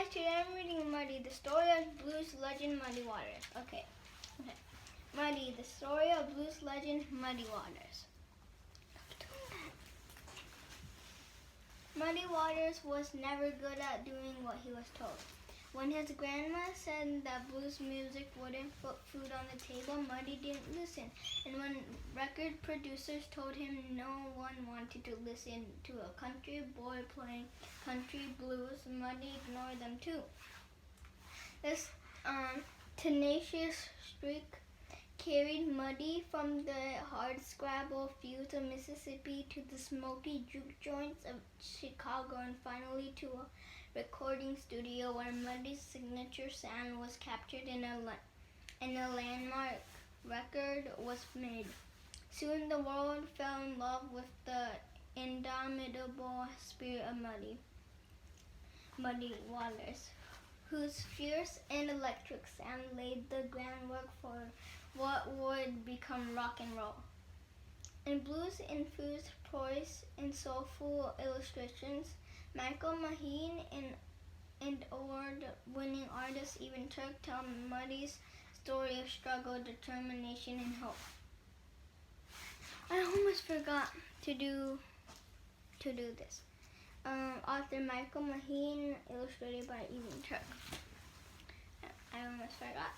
guys, today I'm reading Muddy, the story of blues legend Muddy Waters. Okay. Muddy, the story of blues legend Muddy Waters. Muddy Waters was never good at doing what he was told. When his grandma said that blues music wouldn't put food on the table, Muddy didn't listen. And when record producers told him no one wanted to listen to a country boy playing country blues, Muddy ignored them too. This tenacious streak carried Muddy from the hardscrabble fields of Mississippi to the smoky juke joints of Chicago and finally to a recording studio where Muddy's signature sound was captured and a landmark record was made. Soon the world fell in love with the indomitable spirit of Muddy Waters, whose fierce and electric sound laid the groundwork for what would become rock and roll. In blues-infused prose and soulful illustrations, Michael Maheen and award-winning artist Aryan Karki tell Muddy's story of struggle, determination, and hope. I almost forgot to do this. Author Michael Maheen, illustrated by Aryan Karki. I almost forgot.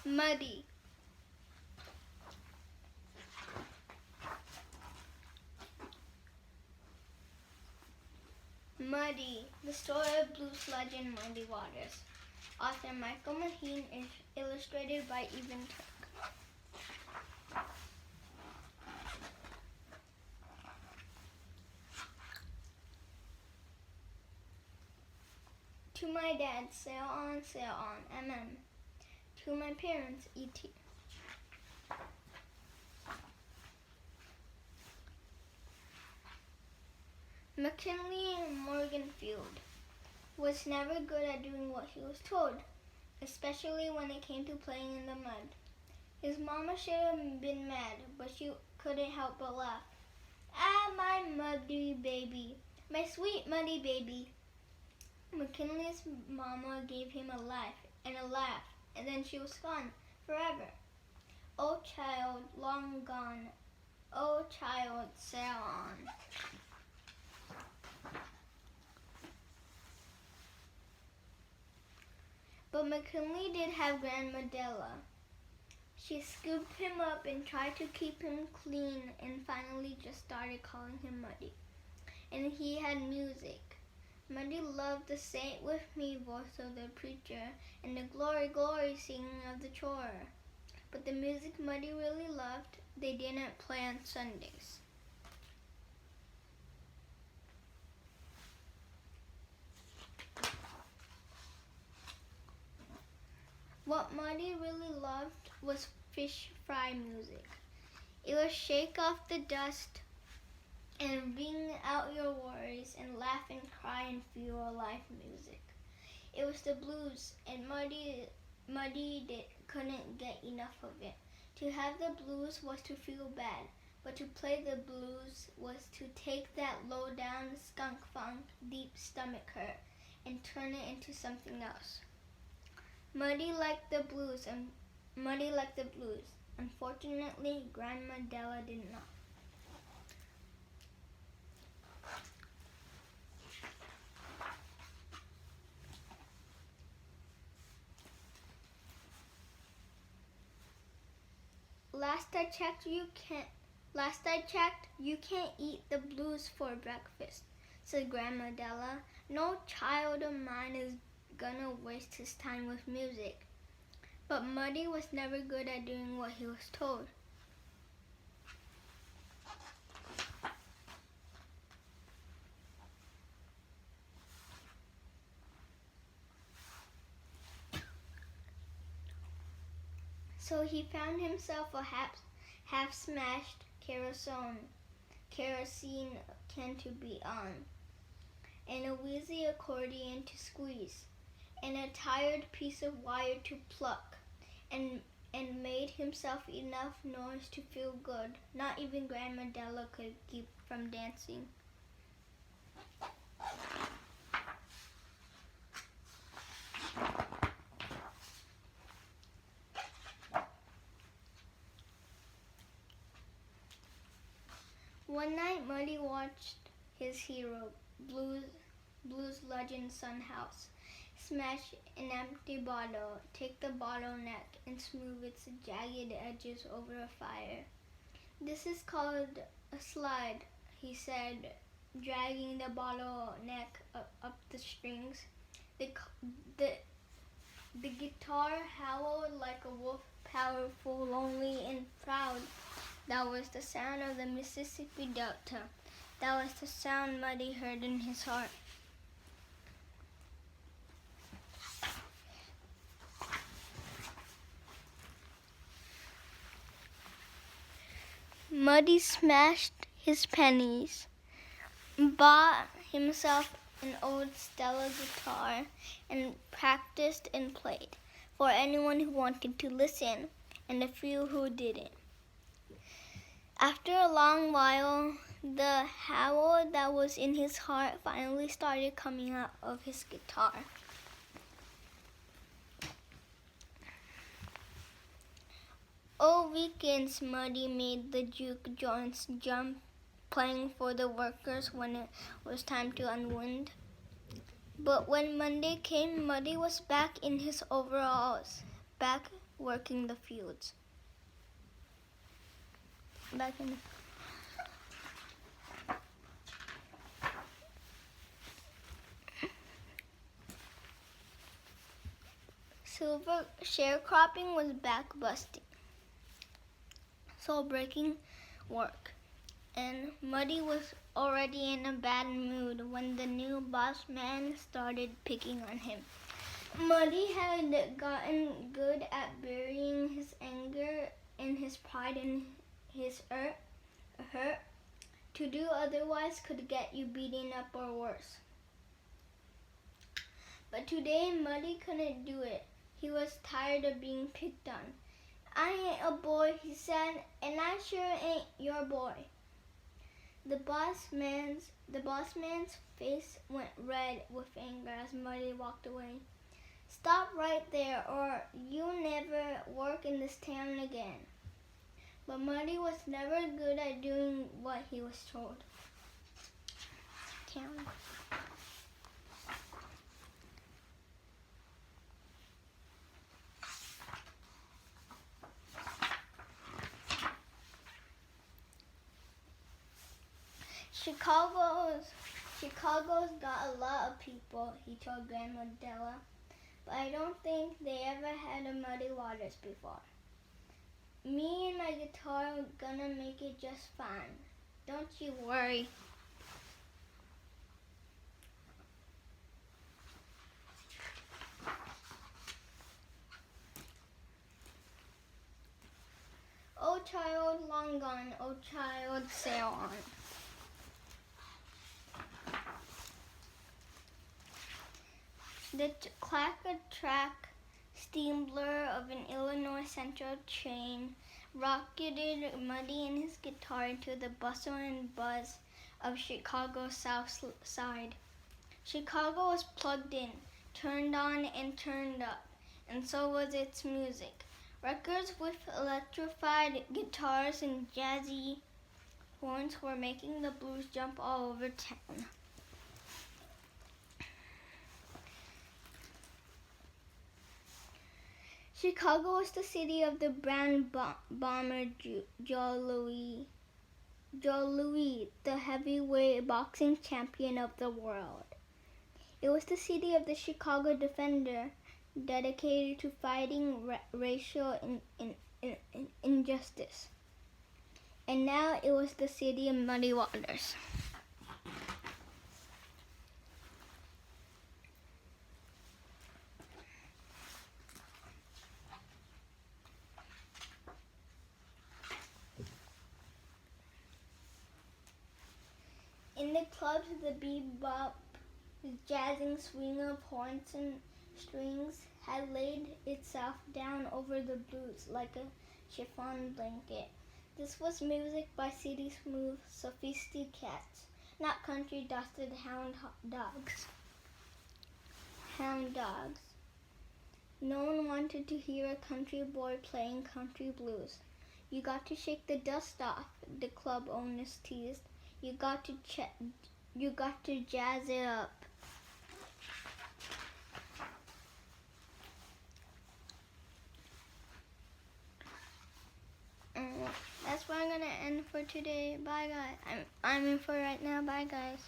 Muddy. Muddy, the story of blues legend Muddy Waters. Author Michael Maheen, is illustrated by Aryan Karki. To my dad, sail on, MM. To my parents, E.T. McKinley Morganfield was never good at doing what he was told, especially when it came to playing in the mud. His mama should have been mad, but she couldn't help but laugh. Ah, my muddy baby, my sweet muddy baby. McKinley's mama gave him a laugh, and then she was gone forever. Oh child, long gone. Oh child, sail on. But McKinley did have Grandma Della. She scooped him up and tried to keep him clean and finally just started calling him Muddy. And he had music. Muddy loved the Saint with me voice of the preacher and the glory, glory singing of the choir. But the music Muddy really loved, they didn't play on Sundays. What Muddy really loved was fish fry music. It was shake off the dust and ring out your worries and laugh and cry and feel alive music. It was the blues, and Muddy couldn't get enough of it. To have the blues was to feel bad, but to play the blues was to take that low down skunk funk, deep stomach hurt, and turn it into something else. Muddy liked the blues. Unfortunately, Grandma Della did not. Last I checked, you can't eat the blues for breakfast, said Grandma Della. No child of mine is gonna waste his time with music. But Muddy was never good at doing what he was told. So he found himself a half-smashed kerosene can to be on, and a wheezy accordion to squeeze, and a tired piece of wire to pluck, and and made himself enough noise to feel good. Not even Grandma Della could keep from dancing. One night, Muddy watched his hero, blues legend Sunhouse, smash an empty bottle, take the bottleneck, and smooth its jagged edges over a fire. "This is called a slide," he said, dragging the bottleneck up the strings. The guitar howled like a wolf, powerful, lonely, and proud. That was the sound of the Mississippi Delta. That was the sound Muddy heard in his heart. Muddy smashed his pennies, bought himself an old Stella guitar, and practiced and played for anyone who wanted to listen and a few who didn't. After a long while, the howl that was in his heart finally started coming out of his guitar. All weekends, Muddy made the juke joints jump, playing for the workers when it was time to unwind. But when Monday came, Muddy was back in his overalls, back working the fields. Silver sharecropping was back busting, soul breaking work, and Muddy was already in a bad mood when the new boss man started picking on him. Muddy had gotten good at burying his anger and his pride and his hurt. To do otherwise could get you beaten up or worse. But today Muddy couldn't do it. He was tired of being picked on. "I ain't a boy," he said, "and I sure ain't your boy." The boss man's face went red with anger as Muddy walked away. "Stop right there, or you'll never work in this town again." But Muddy was never good at doing what he was told. Chicago's got a lot of people, he told Grandma Della, but I don't think they ever had a Muddy Waters before. Me and my guitar are gonna make it just fine. Don't you worry. "Oh child, long gone, oh child, sail on." The clack-a-track steamblur of an Illinois Central train rocketed Muddy and his guitar into the bustle and buzz of Chicago's South Side. Chicago was plugged in, turned on and turned up, and so was its music. Records with electrified guitars and jazzy horns were making the blues jump all over town. Chicago was the city of the brown bomber Joe Louis, the heavyweight boxing champion of the world. It was the city of the Chicago Defender, dedicated to fighting racial injustice. And now it was the city of Muddy Waters. In the clubs, the bebop, the jazzing swing of horns and strings had laid itself down over the blues like a chiffon blanket. This was music by city smooth, sophisticated cats, not country dusted hound dogs. Hound dogs. No one wanted to hear a country boy playing country blues. You got to shake the dust off, the club owners teased. You got to jazz it up. That's where I'm gonna end for today. Bye guys. I'm in for right now. Bye guys.